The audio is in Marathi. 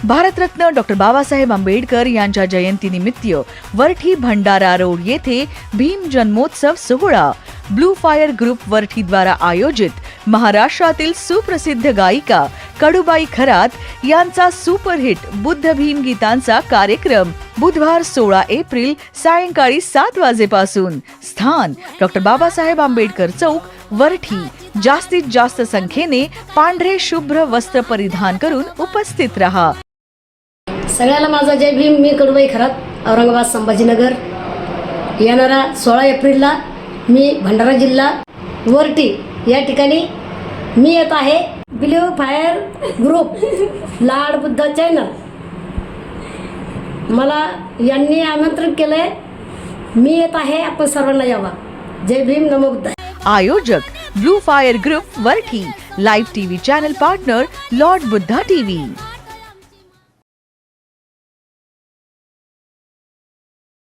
भारतरत्न डॉक्टर बाबासाहेब आंबेडकर यांच्या जयंतीनिमित्त वरठी भंडारा रोड येथे भीम जन्मोत्सव सोहळा ब्लू फायर ग्रुप वरठी द्वारा आयोजित महाराष्ट्रातील सुप्रसिद्ध गायिका कडूबाई खरात यांचा सुपरहिट बुद्ध भीम गीतांचा कार्यक्रम बुधवार 16 एप्रिल सायंकाळी 7 वाजेपासून. स्थान डॉक्टर बाबासाहेब आंबेडकर चौक वरठी. जास्तीत जास्त संख्येने पांढरे शुभ्र वस्त्र परिधान करून उपस्थित रहा. सगळ्याला माझा जय भीम. मी कडूबाई खरात, औरंगाबाद संभाजीनगर. येणारा 16 एप्रिलला मी भंडारा जिल्हा वरठी या ठिकाणी मी येत आहे. ब्लू फायर ग्रुप लाड बुद्ध चॅनल मला यांनी आमंत्रित केलंय. मी येत आहे, आपण सर्वांना यावा. जय भीम, नमो बुद्धाय. आयोजक ब्लू फायर ग्रुप वरठी. Live TV channel partner lord Buddha TV.